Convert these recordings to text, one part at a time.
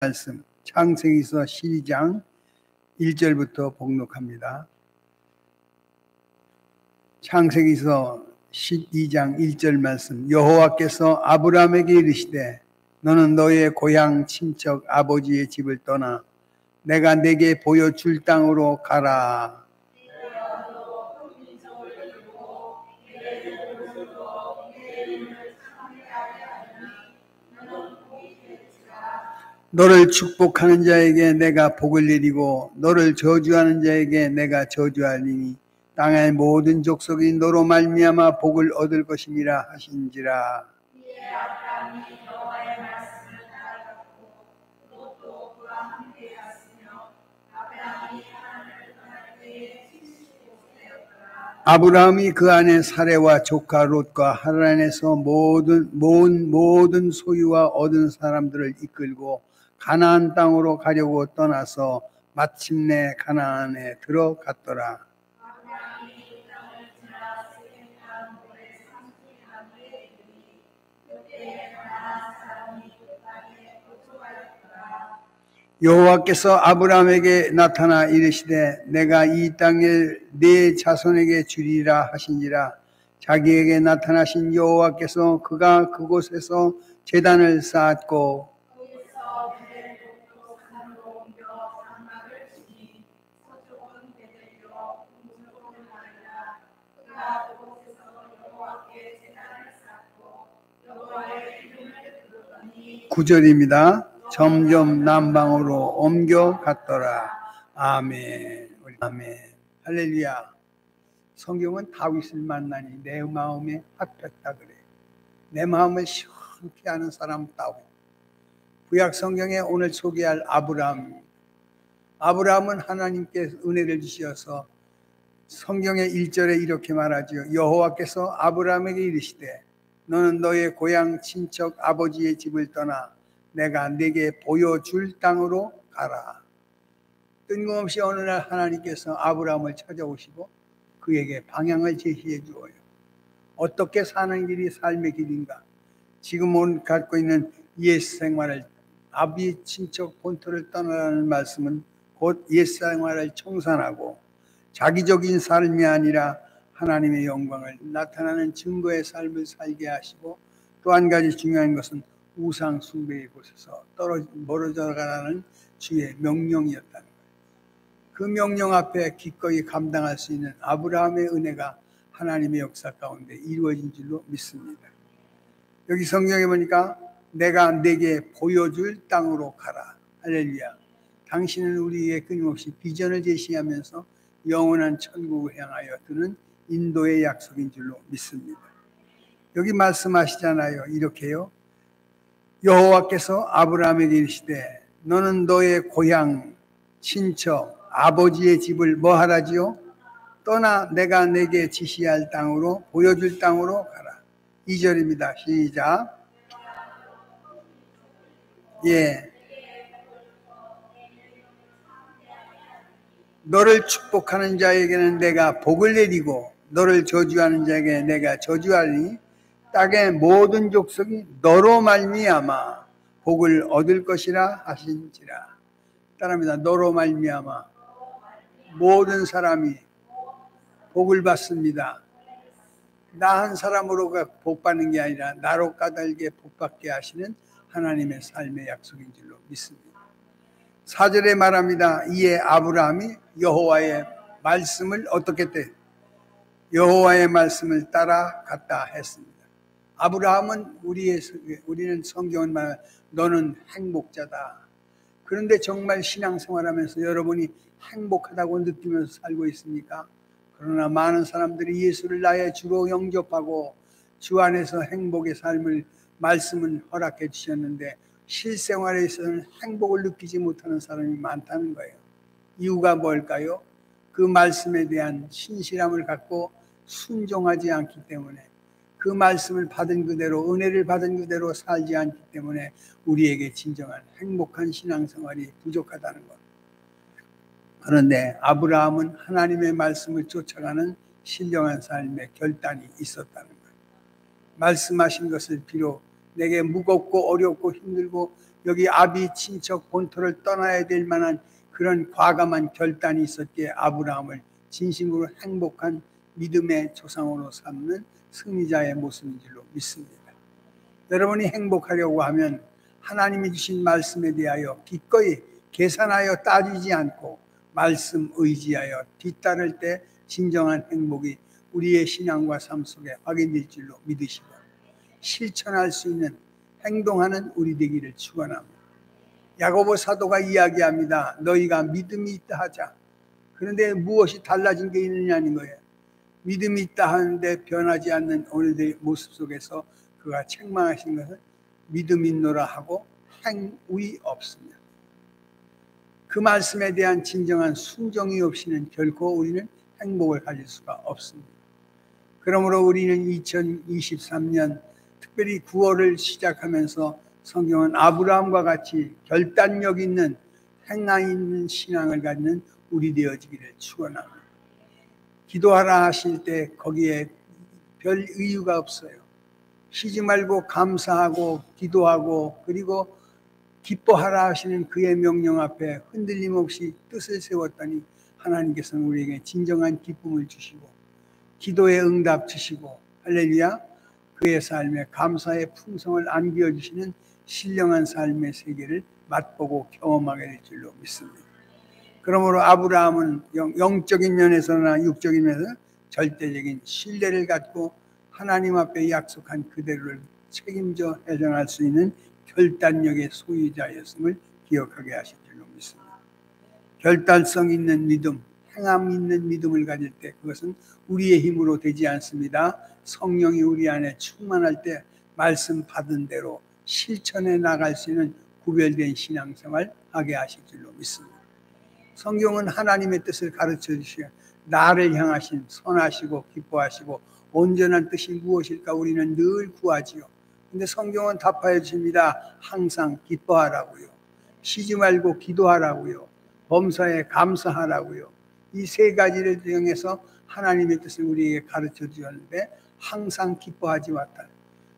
말씀 창세기서 12장 1절부터 봉독합니다. 창세기서 12장 1절 말씀. 여호와께서 아브라함에게 이르시되 너는 너의 고향 친척 아버지의 집을 떠나 내가 네게 보여줄 땅으로 가라. 너를 축복하는 자에게 내가 복을 내리고 너를 저주하는 자에게 내가 저주하리니 땅의 모든 족속이 너로 말미암아 복을 얻을 것임이라 하신지라. 아브라함이 그 안에 사레와 조카 롯과 하란에서 모든 소유와 얻은 사람들을 이끌고 가나안 땅으로 가려고 떠나서 마침내 가나안에 들어갔더라. 여호와께서 아브라함에게 나타나 이르시되 내가 이 땅을 네 자손에게 주리라 하신지라. 자기에게 나타나신 여호와께서 그가 그곳에서 제단을 쌓았고 구절입니다. 점점 남방으로 옮겨갔더라. 아멘. 아멘. 할렐루야. 성경은 다윗을 만나니 내 마음에 합했다 그래. 내 마음을 시원케 하는 사람 다윗. 구약 성경에 오늘 소개할 아브라함. 아브라함은 하나님께 은혜를 주셔서 성경의 1절에 이렇게 말하죠. 여호와께서 아브라함에게 이르시되 너는 너의 고향 친척 아버지의 집을 떠나 내가 네게 보여줄 땅으로 가라. 뜬금없이 어느 날 하나님께서 아브라함을 찾아오시고 그에게 방향을 제시해 주어요. 어떻게 사는 길이 삶의 길인가? 지금 갖고 있는 옛 생활을 아비 친척 본토를 떠나라는 말씀은 곧 옛 생활을 청산하고 자기적인 삶이 아니라 하나님의 영광을 나타나는 증거의 삶을 살게 하시고 또 한 가지 중요한 것은 우상 숭배의 곳에서 멀어져 가라는 주의 명령이었다는 거예요. 그 명령 앞에 기꺼이 감당할 수 있는 아브라함의 은혜가 하나님의 역사 가운데 이루어진 줄로 믿습니다. 여기 성경에 보니까 내가 네게 보여줄 땅으로 가라. 할렐루야. 당신은 우리에게 끊임없이 비전을 제시하면서 영원한 천국을 향하여 드는 인도의 약속인 줄로 믿습니다. 여기 말씀하시잖아요. 이렇게요. 여호와께서 아브라함에게 이르시되 너는 너의 고향 친척 아버지의 집을 뭐 하라지요? 떠나 내가 네게 지시할 땅으로 보여줄 땅으로 가라. 2절입니다. 시작. 예. 너를 축복하는 자에게는 내가 복을 내리고 너를 저주하는 자에게 내가 저주하리니 땅의 모든 족속이 너로 말미암아 복을 얻을 것이라 하신지라. 따라합니다. 너로 말미암아 모든 사람이 복을 받습니다. 나 한 사람으로 복 받는 게 아니라 나로 까닭에 복 받게 하시는 하나님의 삶의 약속인 줄로 믿습니다. 4절에 말합니다. 이에 아브라함이 여호와의 말씀을 어떻게 했대? 여호와의 말씀을 따라갔다 했습니다. 아브라함은 우리는 성경은 말 너는 행복자다. 그런데 정말 신앙생활하면서 여러분이 행복하다고 느끼면서 살고 있습니까? 그러나 많은 사람들이 예수를 나의 주로 영접하고 주 안에서 행복의 삶을 말씀은 허락해 주셨는데 실생활에서는 행복을 느끼지 못하는 사람이 많다는 거예요. 이유가 뭘까요? 그 말씀에 대한 신실함을 갖고 순종하지 않기 때문에 그 말씀을 받은 그대로 은혜를 받은 그대로 살지 않기 때문에 우리에게 진정한 행복한 신앙생활이 부족하다는 것. 그런데 아브라함은 하나님의 말씀을 쫓아가는 신령한 삶의 결단이 있었다는 거예요. 말씀하신 것을 비록 내게 무겁고 어렵고 힘들고 여기 아비 친척 본토를 떠나야 될 만한 그런 과감한 결단이 있었기에 아브라함을 진심으로 행복한 믿음의 조상으로 삼는 승리자의 모습인 줄로 믿습니다. 여러분이 행복하려고 하면 하나님이 주신 말씀에 대하여 기꺼이 계산하여 따지지 않고 말씀 의지하여 뒤따를 때 진정한 행복이 우리의 신앙과 삶 속에 확인될 줄로 믿으시고 실천할 수 있는 행동하는 우리 되기를 축원합니다. 야고보 사도가 이야기합니다. 너희가 믿음이 있다 하자. 그런데 무엇이 달라진 게 있느냐는 거예요. 믿음이 있다 하는데 변하지 않는 오늘의 모습 속에서 그가 책망하신 것은 믿음 있노라 하고 행위 없습니다. 그 말씀에 대한 진정한 순종이 없이는 결코 우리는 행복을 가질 수가 없습니다. 그러므로 우리는 2023년 특별히 9월을 시작하면서 성경은 아브라함과 같이 결단력 있는 행함 있는 신앙을 갖는 우리 되어지기를 축원합니다. 기도하라 하실 때 거기에 별 이유가 없어요. 쉬지 말고 감사하고 기도하고 그리고 기뻐하라 하시는 그의 명령 앞에 흔들림 없이 뜻을 세웠더니 하나님께서는 우리에게 진정한 기쁨을 주시고 기도의 응답 주시고 할렐루야, 그의 삶에 감사의 풍성을 안겨주시는 신령한 삶의 세계를 맛보고 경험하게 될 줄로 믿습니다. 그러므로 아브라함은 영적인 면에서나 육적인 면에서 절대적인 신뢰를 갖고 하나님 앞에 약속한 그대로를 책임져 해정할 수 있는 결단력의 소유자였음을 기억하게 하실 줄로 믿습니다. 결단성 있는 믿음, 행함 있는 믿음을 가질 때 그것은 우리의 힘으로 되지 않습니다. 성령이 우리 안에 충만할 때 말씀 받은 대로 실천해 나갈 수 있는 구별된 신앙생활 하게 하실 줄로 믿습니다. 성경은 하나님의 뜻을 가르쳐 주시고 나를 향하신 선하시고 기뻐하시고 온전한 뜻이 무엇일까 우리는 늘 구하지요. 근데 성경은 답하여 주십니다. 항상 기뻐하라고요. 쉬지 말고 기도하라고요. 범사에 감사하라고요. 이 세 가지를 통해서 하나님의 뜻을 우리에게 가르쳐 주셨는데 항상 기뻐하지 마다.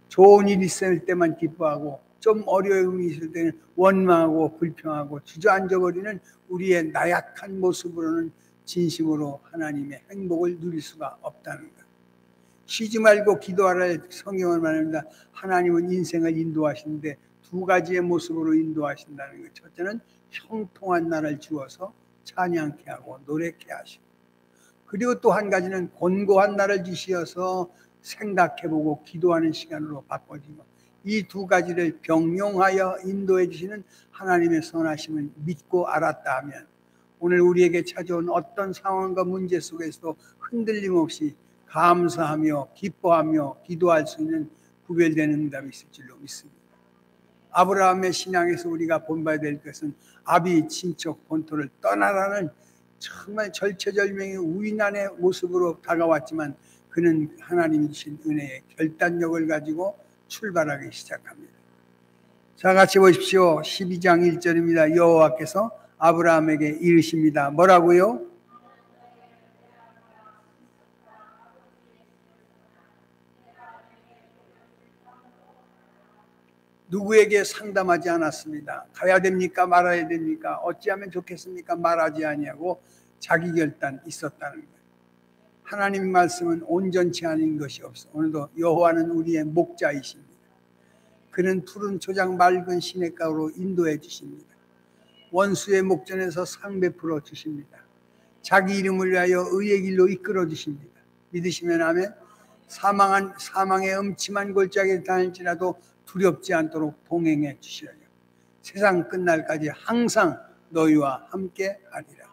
좋은 일 있을 때만 기뻐하고 좀 어려움이 있을 때는 원망하고 불평하고 주저앉아 버리는 우리의 나약한 모습으로는 진심으로 하나님의 행복을 누릴 수가 없다는 것. 쉬지 말고 기도하라 성경을 말합니다. 하나님은 인생을 인도하시는데 두 가지의 모습으로 인도하신다는 것. 첫째는 형통한 날을 주어서 찬양케 하고 노래케 하시고, 그리고 또 한 가지는 곤고한 날을 주시어서 생각해보고 기도하는 시간으로 바꿔지고, 이 두 가지를 병용하여 인도해 주시는 하나님의 선하심을 믿고 알았다 하면 오늘 우리에게 찾아온 어떤 상황과 문제 속에서도 흔들림 없이 감사하며 기뻐하며 기도할 수 있는 구별되는 응답이 있을 줄로 믿습니다. 아브라함의 신앙에서 우리가 본봐야 될 것은 아비 친척 본토를 떠나라는 정말 절체절명의 우인한의 모습으로 다가왔지만 그는 하나님이 주신 은혜의 결단력을 가지고 출발하기 시작합니다. 자, 같이 보십시오. 12장 1절입니다. 여호와께서 아브라함에게 이르십니다. 뭐라고요? 누구에게 상담하지 않았습니다. 가야 됩니까? 말아야 됩니까? 어찌하면 좋겠습니까? 말하지 아니하고 자기 결단 있었다는 거예요. 하나님 말씀은 온전치 않은 것이 없어. 오늘도 여호와는 우리의 목자이십니다. 그는 푸른 초장 맑은 시냇가로 인도해 주십니다. 원수의 목전에서 상 베풀어 주십니다. 자기 이름을 위하여 의의 길로 이끌어 주십니다. 믿으시면 아멘. 사망의 음침한 골짜기를 다닐지라도 두렵지 않도록 동행해 주시려요. 세상 끝날까지 항상 너희와 함께 하리라.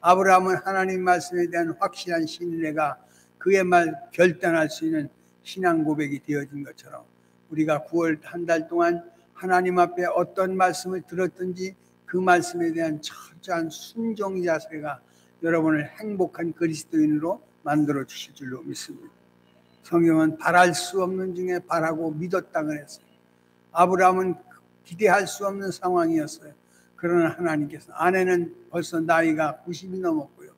아브라함은 하나님 말씀에 대한 확실한 신뢰가 그의 말 결단할 수 있는 신앙 고백이 되어진 것처럼 우리가 9월 한 달 동안 하나님 앞에 어떤 말씀을 들었든지 그 말씀에 대한 철저한 순종 자세가 여러분을 행복한 그리스도인으로 만들어 주실 줄로 믿습니다. 성경은 바랄 수 없는 중에 바라고 믿었다 그랬어요. 아브라함은 기대할 수 없는 상황이었어요. 그러나 하나님께서, 아내는 벌써 나이가 90이 넘었고요.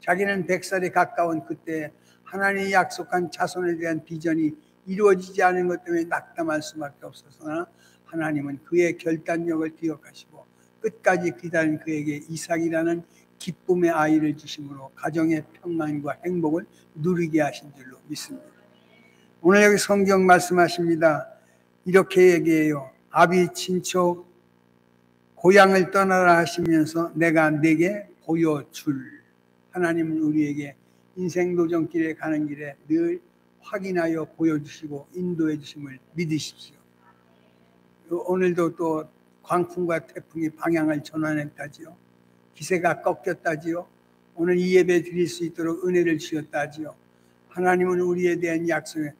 자기는 100살에 가까운 그때 하나님이 약속한 자손에 대한 비전이 이루어지지 않은 것 때문에 낙담할 수밖에 없었으나 하나님은 그의 결단력을 기억하시고 끝까지 기다린 그에게 이삭이라는 기쁨의 아이를 주심으로 가정의 평안과 행복을 누리게 하신 줄로 믿습니다. 오늘 여기 성경 말씀하십니다. 이렇게 얘기해요. 아비 친척 고향을 떠나라 하시면서 내가 내게 보여줄. 하나님은 우리에게 인생 도전길에 가는 길에 늘 확인하여 보여주시고 인도해 주심을 믿으십시오. 오늘도 또 광풍과 태풍이 방향을 전환했다지요. 기세가 꺾였다지요. 오늘 이 예배 드릴 수 있도록 은혜를 주셨다지요. 하나님은 우리에 대한 약속에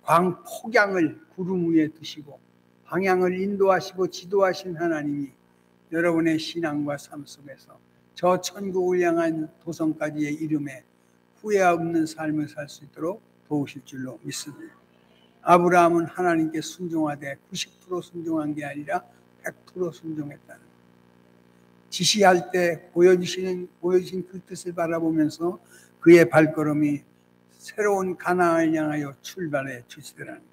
광폭양을 구름 위에 두시고 방향을 인도하시고 지도하신 하나님이 여러분의 신앙과 삶 속에서 저 천국을 향한 도성까지의 이름에 후회 없는 삶을 살 수 있도록 도우실 줄로 믿습니다. 아브라함은 하나님께 순종하되 90% 순종한 게 아니라 100% 순종했다는 것. 지시할 때 보여주신 그 뜻을 바라보면서 그의 발걸음이 새로운 가나안을 향하여 출발해 주시더라는 것.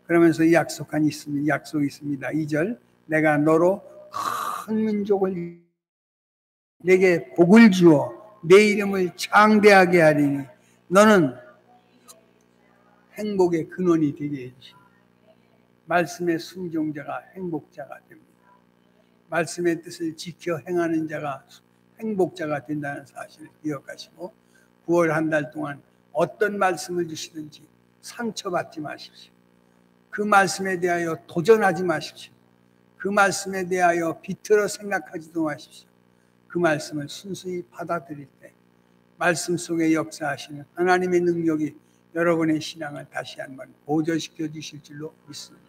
그러면서 약속이 있습니다. 2절 내가 너로 큰 민족을 내게 복을 주어 내 이름을 창대하게 하리니 너는 행복의 근원이 되게 해주십니다. 말씀의 순종자가 행복자가 됩니다. 말씀의 뜻을 지켜 행하는 자가 행복자가 된다는 사실을 기억하시고 9월 한 달 동안 어떤 말씀을 주시든지 상처받지 마십시오. 그 말씀에 대하여 도전하지 마십시오. 그 말씀에 대하여 비틀어 생각하지도 마십시오. 그 말씀을 순수히 받아들일 때 말씀 속에 역사하시는 하나님의 능력이 여러분의 신앙을 다시 한번 보존시켜 주실 줄로 믿습니다.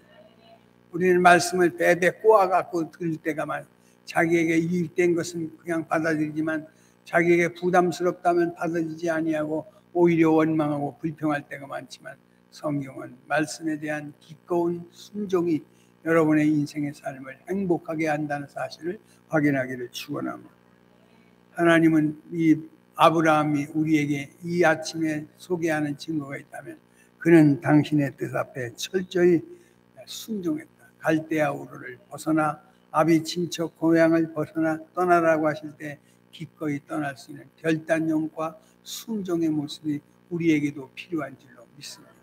우리는 말씀을 배배 꼬아갖고 들을 때가만 자기에게 유익된 것은 그냥 받아들이지만 자기에게 부담스럽다면 받아들이지 아니하고 오히려 원망하고 불평할 때가 많지만 성경은 말씀에 대한 기꺼운 순종이 여러분의 인생의 삶을 행복하게 한다는 사실을 확인하기를 축원합니다. 하나님은 이 아브라함이 우리에게 이 아침에 소개하는 증거가 있다면 그는 당신의 뜻 앞에 철저히 순종했다. 갈대아 우르를 벗어나 아비 친척 고향을 벗어나 떠나라고 하실 때 기꺼이 떠날 수 있는 결단력과 순종의 모습이 우리에게도 필요한 줄로 믿습니다.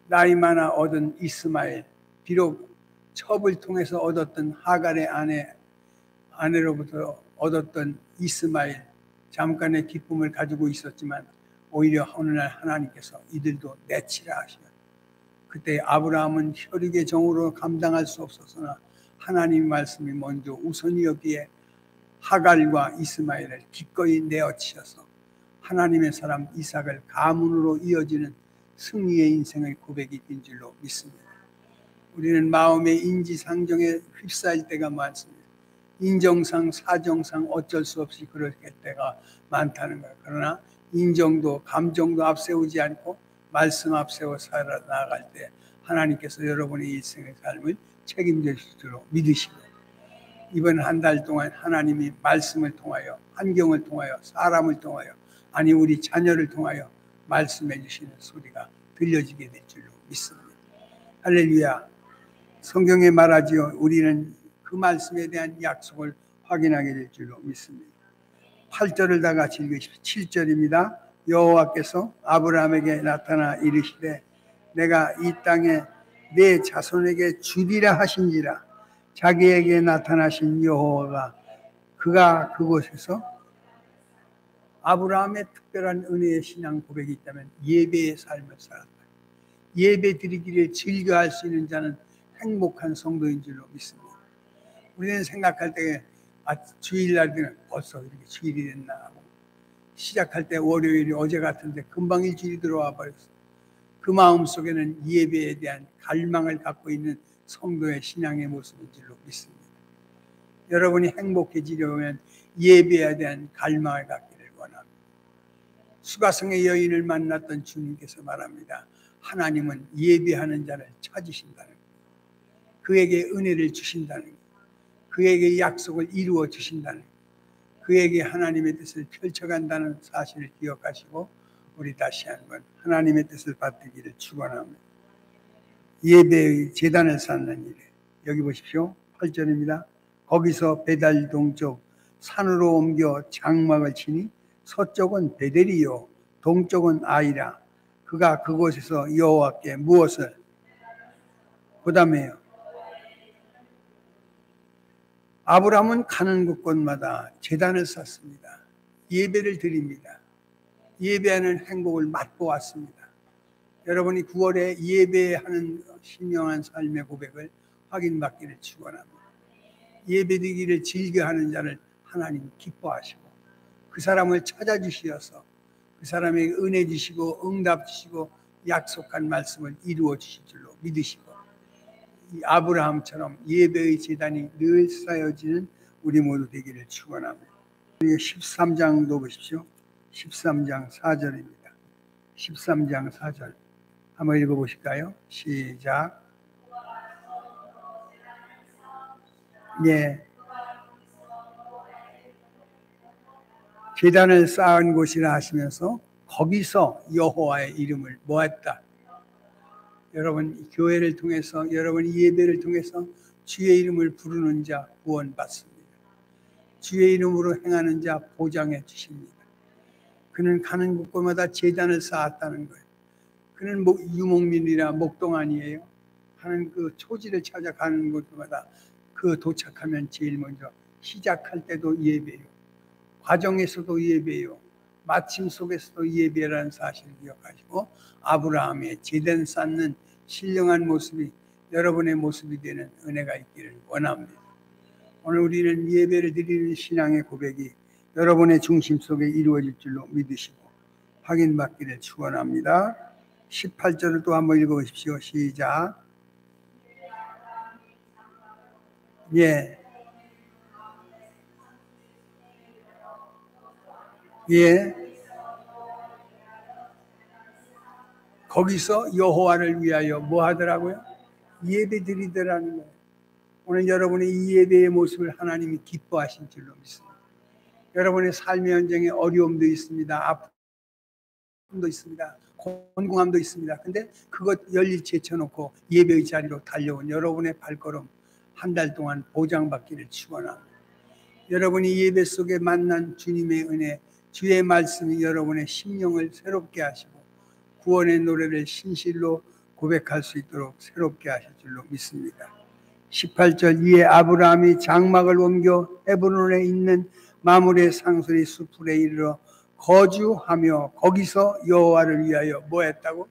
나이 많아 얻은 이스마엘, 비록 첩을 통해서 얻었던 하갈의 아내로부터 얻었던 이스마엘, 잠깐의 기쁨을 가지고 있었지만 오히려 어느 날 하나님께서 이들도 내치라 하시면 그때 아브라함은 혈육의 정으로 감당할 수 없었으나 하나님의 말씀이 먼저 우선이었기에 하갈과 이스마엘을 기꺼이 내어치셔서 하나님의 사람 이삭을 가문으로 이어지는 승리의 인생의 고백이 된 줄로 믿습니다. 우리는 마음의 인지상정에 휩싸일 때가 많습니다. 인정상 사정상 어쩔 수 없이 그럴 때가 많다는 거예요. 그러나 인정도 감정도 앞세우지 않고 말씀 앞세워 살아나갈 때 하나님께서 여러분의 일생의 삶을 책임질 줄로 믿으시고 이번 한 달 동안 하나님이 말씀을 통하여 환경을 통하여 사람을 통하여 아니 우리 자녀를 통하여 말씀해 주시는 소리가 들려지게 될 줄로 믿습니다. 할렐루야. 성경에 말하지요. 우리는 그 말씀에 대한 약속을 확인하게 될 줄로 믿습니다. 8절을 다 같이 읽으십시오. 7절입니다. 여호와께서 아브라함에게 나타나 이르시되 내가 이 땅에 내 자손에게 주리라 하신지라. 자기에게 나타나신 여호와가 그가 그곳에서 아브라함의 특별한 은혜의 신앙 고백이 있다면 예배의 삶을 살았다. 예배 드리기를 즐겨할 수 있는 자는 행복한 성도인 줄로 믿습니다. 우리는 생각할 때 주일날 벌써 이렇게 주일이 됐나 하고 시작할 때 월요일이 어제 같은데 금방 일주일이 들어와 버렸어. 그 마음속에는 예배에 대한 갈망을 갖고 있는 성도의 신앙의 모습인 줄로 믿습니다. 여러분이 행복해지려면 예배에 대한 갈망을 갖기를 원합니다. 수가성의 여인을 만났던 주님께서 말합니다. 하나님은 예배하는 자를 찾으신다는 거예요. 그에게 은혜를 주신다는 거예요. 그에게 약속을 이루어 주신다는 거예요. 그에게 하나님의 뜻을 펼쳐간다는 사실을 기억하시고 우리 다시 한번 하나님의 뜻을 받들기를 축원합니다. 예배의 제단을 쌓는 일에. 여기 보십시오. 8절입니다. 거기서 베달 동쪽 산으로 옮겨 장막을 치니 서쪽은 베델이요 동쪽은 아이라. 그가 그곳에서 여호와께 무엇을 그 다음에요. 아브라함은 가는 곳곳마다 제단을 쌓습니다. 예배를 드립니다. 예배하는 행복을 맛보았습니다. 여러분이 9월에 예배하는 신령한 삶의 고백을 확인받기를 축원합니다. 예배드리기를 즐겨하는 자를 하나님 기뻐하시고 그 사람을 찾아주시어서 그 사람에게 은혜 주시고 응답 주시고 약속한 말씀을 이루어 주실 줄로 믿으시고 이 아브라함처럼 예배의 제단이 늘 쌓여지는 우리 모두 되기를 축원합니다. 13장도 보십시오. 13장 4절입니다. 13장 4절 한번 읽어보실까요? 시작. 예. 제단을 쌓은 곳이라 하시면서 거기서 여호와의 이름을 모았다. 여러분 교회를 통해서 여러분이 예배를 통해서 주의 이름을 부르는 자 구원받습니다. 주의 이름으로 행하는 자 보장해 주십니다. 그는 가는 곳곳마다 제단을 쌓았다는 거예요. 그는 유목민이라 목동 아니에요. 가는 그 초지를 찾아가는 곳마다 그 도착하면 제일 먼저 시작할 때도 예배요. 과정에서도 예배요. 마침 속에서도 예배라는 사실을 기억하시고 아브라함의 제단 쌓는 신령한 모습이 여러분의 모습이 되는 은혜가 있기를 원합니다. 오늘 우리는 예배를 드리는 신앙의 고백이 여러분의 중심 속에 이루어질 줄로 믿으시고 확인받기를 축원합니다. 18절을 또 한번 읽어보십시오. 시작. 예. 예. 거기서 여호와를 위하여 뭐 하더라고요? 예배 드리더라는 거예요. 오늘 여러분의 이 예배의 모습을 하나님이 기뻐하신 줄로 믿습니다. 여러분의 삶의 현장에 어려움도 있습니다. 아픔도 있습니다. 곤궁함도 있습니다. 근데 그것 열일 제쳐놓고 예배의 자리로 달려온 여러분의 발걸음 한 달 동안 보장받기를 축원합니다. 여러분이 예배 속에 만난 주님의 은혜, 주의 말씀이 여러분의 심령을 새롭게 하시고 구원의 노래를 신실로 고백할 수 있도록 새롭게 하실 줄로 믿습니다. 18절 이에 아브라함이 장막을 옮겨 헤브론에 있는 마므레 상수리 수풀에 이르러 거주하며 거기서 여호와를 위하여 뭐 했다고?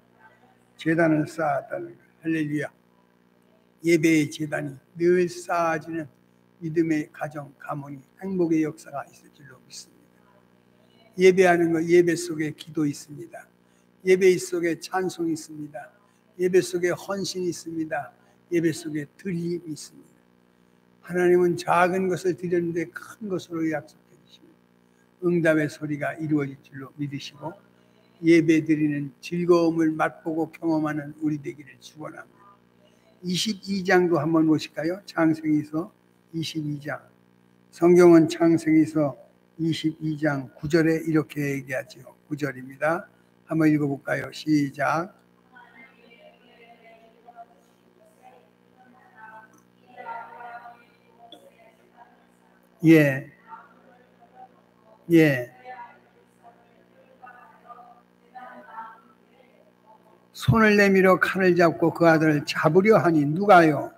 제단을 쌓았다는 거예요. 할렐루야. 예배의 제단이 늘 쌓아지는 믿음의 가정, 가문이 행복의 역사가 있을 줄로 믿습니다. 예배하는 것, 예배 속에 기도 있습니다. 예배 속에 찬송이 있습니다. 예배 속에 헌신이 있습니다. 예배 속에 드림이 있습니다. 하나님은 작은 것을 드렸는데 큰 것으로 약속해 주십니다. 응답의 소리가 이루어질 줄로 믿으시고 예배 드리는 즐거움을 맛보고 경험하는 우리 되기를 축원합니다. 22장도 한번 보실까요? 창세기서 22장. 성경은 창세기서 22장 9절에 이렇게 얘기하죠. 9절입니다. 한번 읽어볼까요? 시작. 예. 예. 손을 내밀어 칼을 잡고 그 아들을 잡으려 하니 누가요?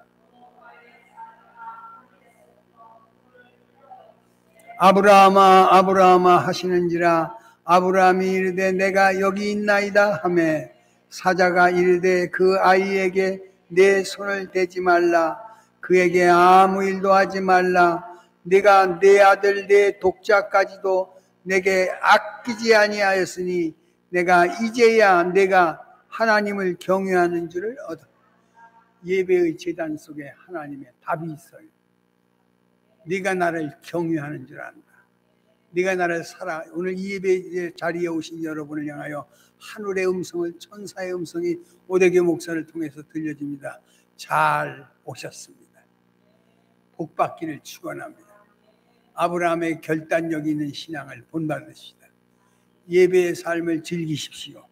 아브라함아 아브라함아 하시는지라 아브라함이 이르되 내가 여기 있나이다 하매 사자가 이르되 그 아이에게 내 손을 대지 말라 그에게 아무 일도 하지 말라 내가 내 아들 내 독자까지도 내게 아끼지 아니하였으니 내가 이제야 내가 하나님을 경외하는 줄을 얻어. 예배의 제단 속에 하나님의 답이 있어요. 네가 나를 경외하는 줄 안다. 네가 나를 살아. 오늘 이 예배 자리에 오신 여러분을 향하여 하늘의 음성을 천사의 음성이 오대교 목사를 통해서 들려집니다. 잘 오셨습니다. 복받기를 축원합니다. 아브라함의 결단력 있는 신앙을 본받으시다. 예배의 삶을 즐기십시오.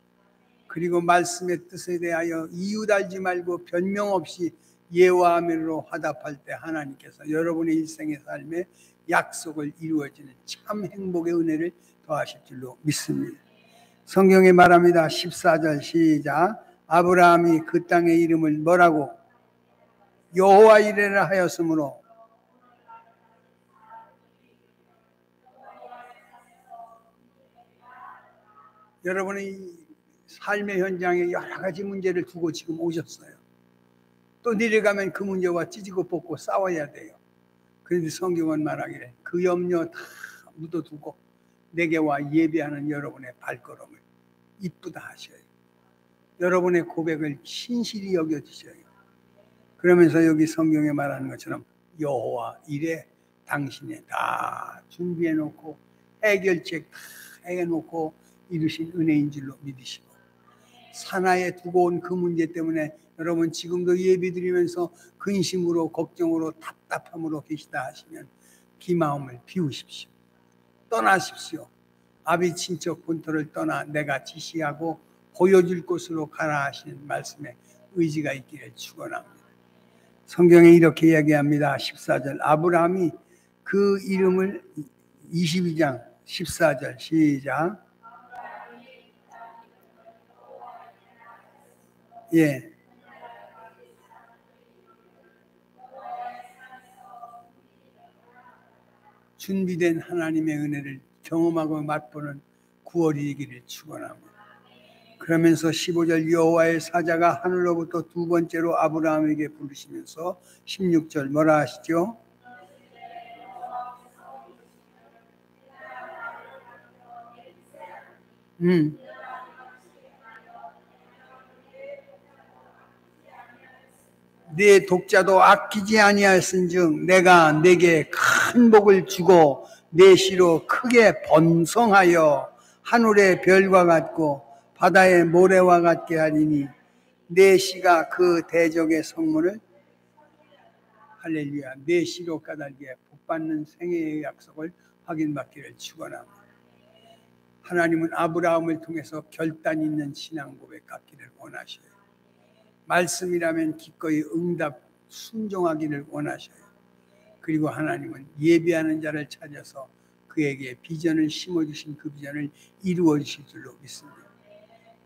그리고 말씀의 뜻에 대하여 이유 달지 말고 변명 없이 예와 아멘으로 화답할 때 하나님께서 여러분의 일생의 삶에 약속을 이루어지는 참 행복의 은혜를 더하실 줄로 믿습니다. 성경에 말합니다. 14절 시작. 아브라함이 그 땅의 이름을 뭐라고? 여호와 이레라 하였으므로 여러분의 삶의 현장에 여러 가지 문제를 두고 지금 오셨어요. 또 내려가면 그 문제와 찢고 뽑고 싸워야 돼요. 그런데 성경은 말하기를 그 염려 다 묻어두고 내게 와 예배하는 여러분의 발걸음을 이쁘다 하셔요. 여러분의 고백을 신실히 여겨주셔요. 그러면서 여기 성경에 말하는 것처럼 여호와 이래 당신이 다 준비해놓고 해결책 다 해놓고 이루신 은혜인 줄로 믿으시고 산하에 두고 온 그 문제 때문에 여러분 지금도 예배드리면서 근심으로 걱정으로 답답함으로 계시다 하시면 기마음을 비우십시오. 떠나십시오. 아비 친척 본토를 떠나 내가 지시하고 보여줄 곳으로 가라 하시는 말씀에 의지가 있기를 축원합니다. 성경에 이렇게 이야기합니다. 14절 아브라함이 그 이름을 22장 14절 시작. 예. 준비된 하나님의 은혜를 경험하고 맛보는 9월이기를 축원합니다. 그러면서 15절 여호와의 사자가 하늘로부터 두 번째로 아브라함에게 부르시면서 16절 뭐라 하시죠? 네 독자도 아끼지 아니하였은즉 내가 내게 큰 복을 주고 내 씨로 크게 번성하여 하늘의 별과 같고 바다의 모래와 같게 하리니 내 씨가 그 대적의 성문을 할렐루야 내 씨로 까닭에 복받는 생애의 약속을 확인받기를 축원합니다. 하나님은 아브라함을 통해서 결단 있는 신앙 고백 갖기를 원하셔요. 말씀이라면 기꺼이 응답 순종하기를 원하셔요. 그리고 하나님은 예배하는 자를 찾아서 그에게 비전을 심어주신 그 비전을 이루어 주실 줄로 믿습니다.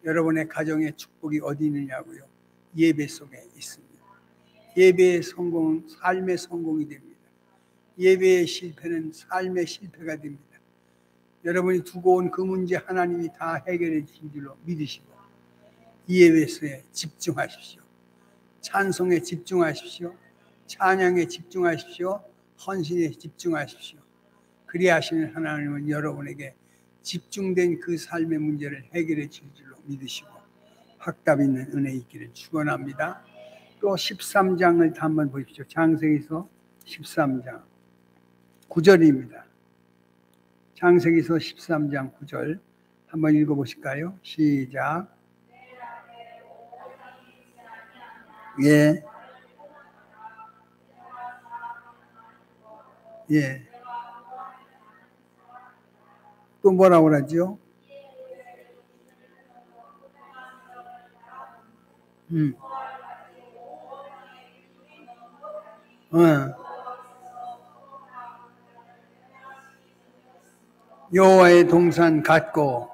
여러분의 가정의 축복이 어디 있느냐고요? 예배 속에 있습니다. 예배의 성공은 삶의 성공이 됩니다. 예배의 실패는 삶의 실패가 됩니다. 여러분이 두고 온 그 문제 하나님이 다 해결해 주신 줄로 믿으시고 예배에 집중하십시오. 찬송에 집중하십시오. 찬양에 집중하십시오. 헌신에 집중하십시오. 그리하시는 하나님은 여러분에게 집중된 그 삶의 문제를 해결해 줄 줄로 믿으시고 확답 있는 은혜 있기를 축원합니다. 또 13장을 한번 보십시오. 창세기서 13장 9절입니다. 창세기서 13장 9절 한번 읽어보실까요? 시작. 예. 예. 또 뭐라고 그러죠? 여호와의 동산 같고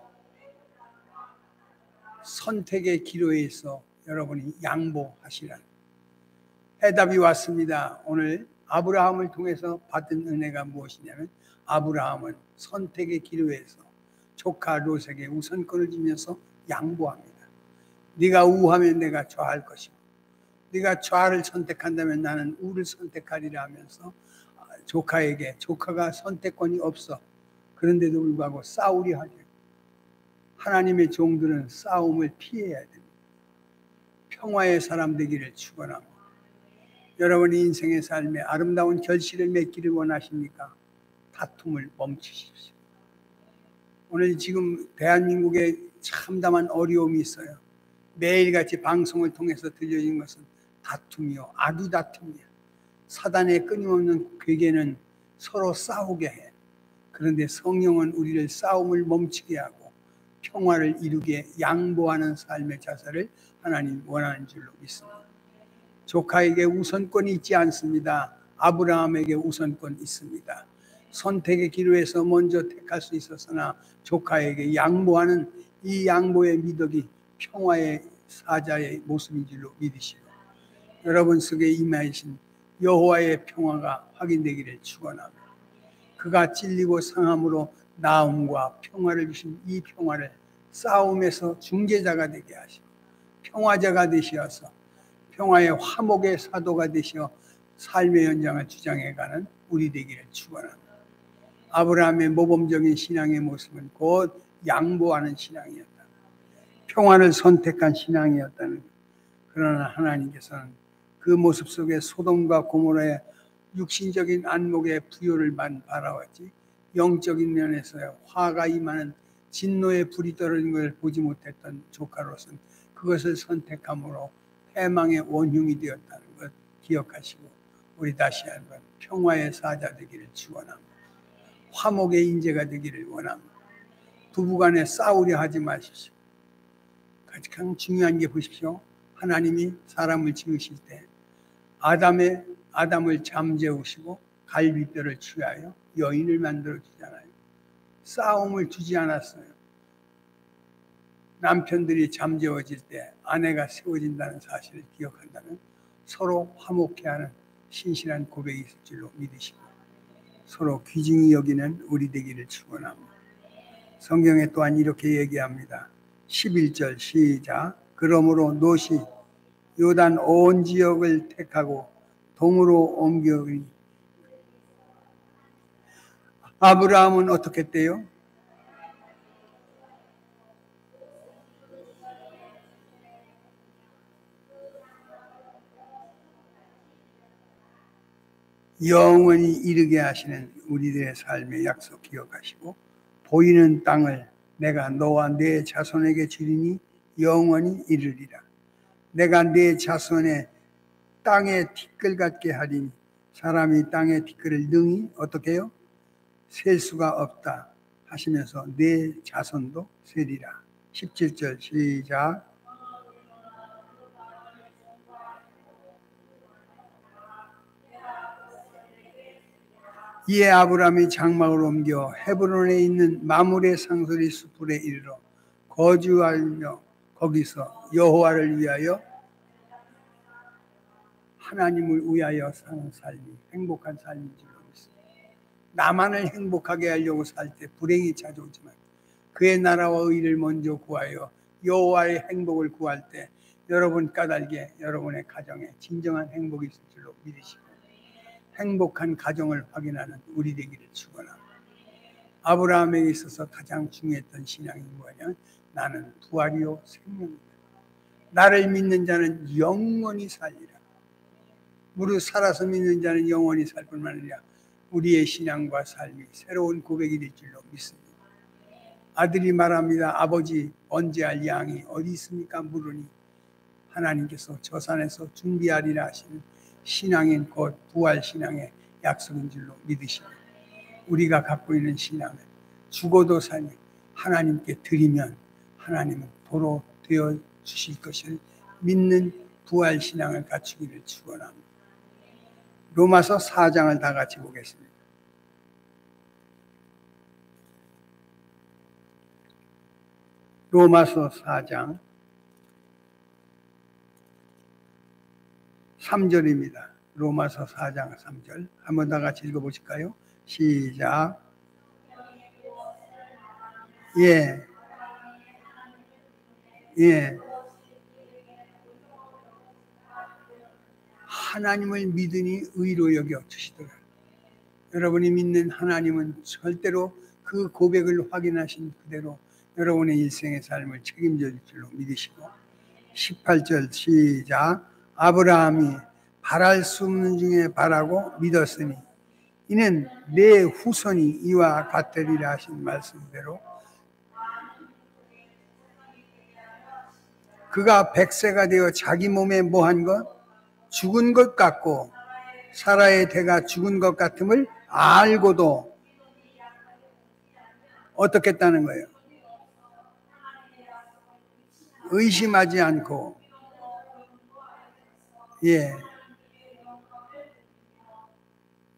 선택의 기로에 있어 여러분이 양보하시라. 해답이 왔습니다. 오늘 아브라함을 통해서 받은 은혜가 무엇이냐면 아브라함은 선택의 기로에서 조카 롯에게 우선권을 주면서 양보합니다. 네가 우하면 내가 좌할 것이고 네가 좌를 선택한다면 나는 우를 선택하리라 하면서 조카에게 조카가 선택권이 없어. 그런데도 불구하고 싸우려 하죠. 하나님의 종들은 싸움을 피해야 됩니다. 평화의 사람 되기를 축원합니다. 여러분의 인생의 삶에 아름다운 결실을 맺기를 원하십니까? 다툼을 멈추십시오. 오늘 지금 대한민국에 참담한 어려움이 있어요. 매일같이 방송을 통해서 들려진 것은 다툼이요, 아두다툼이요. 사단의 끊임없는 괴계는 서로 싸우게 해. 그런데 성령은 우리를 싸움을 멈추게 하고 평화를 이루게 양보하는 삶의 자세를 하나님 원하는 줄로 믿습니다. 조카에게 우선권이 있지 않습니다. 아브라함에게 우선권이 있습니다. 선택의 기로에서 먼저 택할 수 있었으나 조카에게 양보하는 이 양보의 미덕이 평화의 사자의 모습인 줄로 믿으시고 여러분 속에 임하신 여호와의 평화가 확인되기를 축원합니다. 그가 찔리고 상함으로 나음과 평화를 주신 이 평화를 싸움에서 중재자가 되게 하시고 평화자가 되시어서 평화의 화목의 사도가 되시어 삶의 현장을 주장해가는 우리 되기를 축원합니다. 아브라함의 모범적인 신앙의 모습은 곧 양보하는 신앙이었다. 평화를 선택한 신앙이었다는 것. 그러나 하나님께서는 그 모습 속에 소돔과 고모라의 육신적인 안목의 부요를 바라왔지 영적인 면에서의 화가 임하는 진노의 불이 떨어진 것을 보지 못했던 조카로서는 그것을 선택함으로 해망의 원흉이 되었다는 것 기억하시고 우리 다시 한번 평화의 사자 되기를 축원합니다. 화목의 인재가 되기를 원합니다. 부부간에 싸우려 하지 마십시오. 가장 중요한 게 보십시오. 하나님이 사람을 지으실 때 아담을 잠재우시고 갈비뼈를 취하여 여인을 만들어 주잖아요. 싸움을 주지 않았어요. 남편들이 잠재워질 때 아내가 세워진다는 사실을 기억한다면 서로 화목해하는 신실한 고백이 있을 줄로 믿으시고 서로 귀중히 여기는 우리 되기를 축원합니다. 성경에 또한 이렇게 얘기합니다. 11절 시작. 그러므로 롯이 요단 온 지역을 택하고 동으로 옮겨오니 아브라함은 어떻게 했대요? 영원히 이르게 하시는 우리들의 삶의 약속 기억하시고 보이는 땅을 내가 너와 네 자손에게 주리니 영원히 이르리라. 내가 네 자손의 땅의 티끌 같게 하리니 사람이 땅의 티끌을 능히 어떻게 해요? 셀 수가 없다 하시면서 네 자손도 세리라. 17절 시작. 이에 아브라함이 장막을 옮겨 헤브론에 있는 마므레 상소리 수풀에 이르러 거주하며 거기서 여호와를 위하여 하나님을 위하여 사는 삶이 행복한 삶인 줄로 믿습니다. 나만을 행복하게 하려고 살 때 불행이 찾아오지만 그의 나라와 의를 먼저 구하여 여호와의 행복을 구할 때 여러분 까닭에 여러분의 가정에 진정한 행복이 있을 줄로 믿으시고 행복한 가정을 확인하는 우리 되기를 축원합니다. 아브라함에게 있어서 가장 중요했던 신앙이 뭐냐면 나는 부활이요 생명이다. 나를 믿는 자는 영원히 살리라. 무릇 살아서 믿는 자는 영원히 살 뿐만 아니라 우리의 신앙과 삶이 새로운 고백이 될 줄로 믿습니다. 아들이 말합니다. 아버지 언제 할 양이 어디 있습니까? 물으니 하나님께서 저 산에서 준비하리라 하시는 신앙인 곧 부활 신앙의 약속인 줄로 믿으시고 우리가 갖고 있는 신앙은 죽어도 사니 하나님께 드리면 하나님은 도로 되어 주실 것을 믿는 부활 신앙을 갖추기를 축원합니다. 로마서 4장을 다 같이 보겠습니다. 로마서 4장 3절입니다. 로마서 4장 3절 한번 다 같이 읽어보실까요? 시작. 예. 하나님을 믿으니 의로 여겨 주시더라. 여러분이 믿는 하나님은 절대로 그 고백을 확인하신 그대로 여러분의 일생의 삶을 책임져 줄 줄로 믿으시고 18절 시작. 아브라함이 바랄 수 없는 중에 바라고 믿었으니 이는 내 후손이 이와 같으리라 하신 말씀대로 그가 100세가 되어 자기 몸에 뭐한 것? 죽은 것 같고 사라의 대가 죽은 것 같음을 알고도 어떻게 했다는 거예요? 의심하지 않고, 예,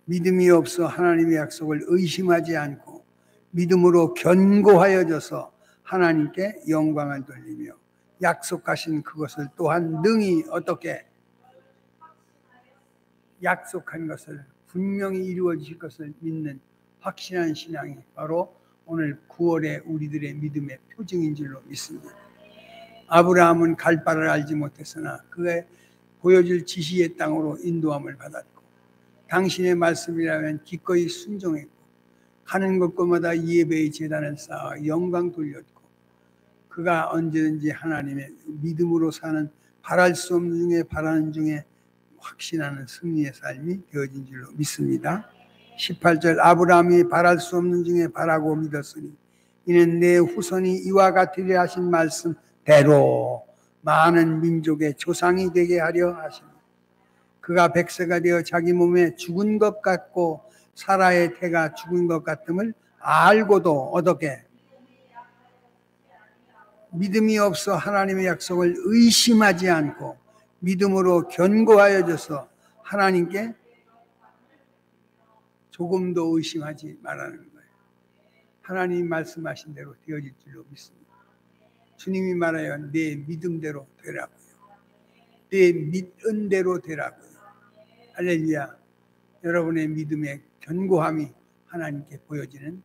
믿음이 없어 하나님의 약속을 의심하지 않고 믿음으로 견고하여져서 하나님께 영광을 돌리며 약속하신 그것을 또한 능히 어떻게 약속한 것을 분명히 이루어질 것을 믿는 확신한 신앙이 바로 오늘 9월의 우리들의 믿음의 표징인 줄로 믿습니다. 아브라함은 갈 바를 알지 못했으나 그의 보여줄 지시의 땅으로 인도함을 받았고 당신의 말씀이라면 기꺼이 순종했고 가는 곳곳마다 예배의 제단을 쌓아 영광 돌렸고 그가 언제든지 하나님의 믿음으로 사는 바랄 수 없는 중에 바라는 중에 확신하는 승리의 삶이 되어진 줄로 믿습니다. 18절 아브라함이 바랄 수 없는 중에 바라고 믿었으니 이는 내 후손이 이와 같으리 하신 말씀대로 많은 민족의 조상이 되게 하려 하시니 그가 백세가 되어 자기 몸에 죽은 것 같고 사라의 태가 죽은 것 같음을 알고도 어떻게 믿음이 없어 하나님의 약속을 의심하지 않고 믿음으로 견고하여져서 하나님께 조금도 의심하지 말라는 거예요. 하나님이 말씀하신 대로 되어질 줄로 믿습니다. 주님이 말하여 내 믿음대로 되라고요. 내 믿은 대로 되라고요. 할렐루야. 여러분의 믿음의 견고함이 하나님께 보여지는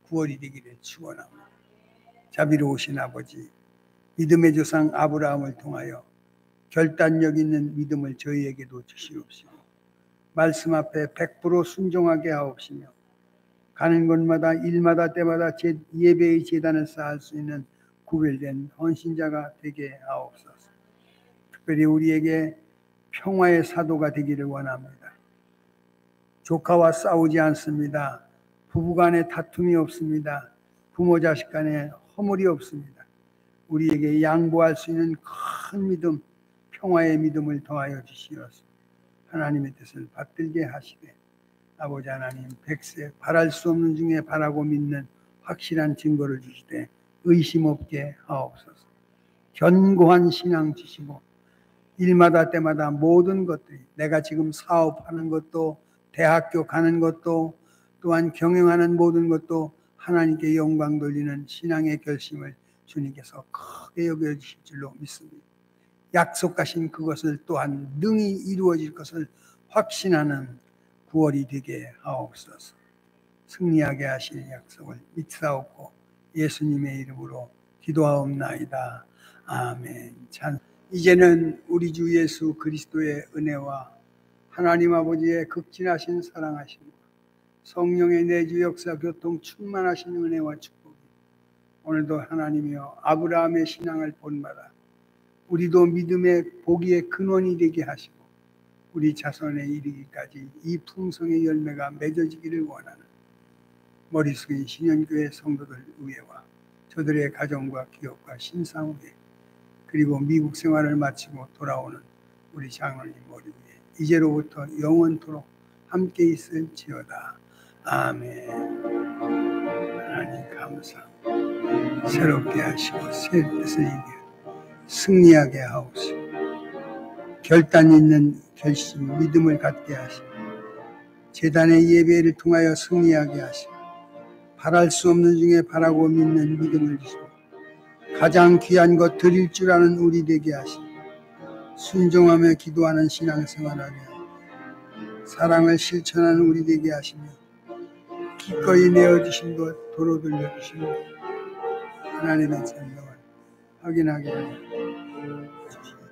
9월이 되기를 축원합니다. 자비로우신 아버지, 믿음의 조상 아브라함을 통하여 결단력 있는 믿음을 저희에게도 주시옵시고 말씀 앞에 100% 순종하게 하옵시며 가는 곳마다 일마다 때마다 예배의 제단을 쌓을 수 있는 구별된 헌신자가 되게 하옵소서. 특별히 우리에게 평화의 사도가 되기를 원합니다. 조카와 싸우지 않습니다. 부부간에 다툼이 없습니다. 부모 자식 간에 허물이 없습니다. 우리에게 양보할 수 있는 큰 믿음, 평화의 믿음을 더하여 주시옵소서. 하나님의 뜻을 받들게 하시되 아버지 하나님 백세 바랄 수 없는 중에 바라고 믿는 확실한 증거를 주시되 의심 없게 하옵소서. 견고한 신앙 주시고 일마다 때마다 모든 것들이 내가 지금 사업하는 것도 대학교 가는 것도 또한 경영하는 모든 것도 하나님께 영광 돌리는 신앙의 결심을 주님께서 크게 여겨주실 줄로 믿습니다. 약속하신 그것을 또한 능히 이루어질 것을 확신하는 9월이 되게 하옵소서. 승리하게 하시는 약속을 믿사옵고 예수님의 이름으로 기도하옵나이다. 아멘. 이제는 우리 주 예수 그리스도의 은혜와 하나님 아버지의 극진하신 사랑하심과 성령의 내주 역사 교통 충만하신 은혜와 축복이 오늘도 하나님이여 아브라함의 신앙을 본받아 우리도 믿음의 보기의 근원이 되게 하시고 우리 자손에 이르기까지 이 풍성의 열매가 맺어지기를 원하는 머리 숙인 신현교회 성도들 의회와 저들의 가정과 기업과 신상회 그리고 미국 생활을 마치고 돌아오는 우리 장로님 머리 위에 이제로부터 영원토록 함께 있을지어다. 아멘. 하나님 감사합니다. 새롭게 하시고 새 뜻을 이겨 승리하게 하옵시고 결단 있는 결심 믿음을 갖게 하시고 제단의 예배를 통하여 승리하게 하시고 바랄 수 없는 중에 바라고 믿는 믿음을 주시고 가장 귀한 것 드릴 줄 아는 우리 되게 하시고 순종하며 기도하는 신앙생활하게 하시고 사랑을 실천하는 우리 되게 하시며 기꺼이 내어주신 것 도로 돌려주시며 하나님의 생명을 확인하게 하여 주시옵소서.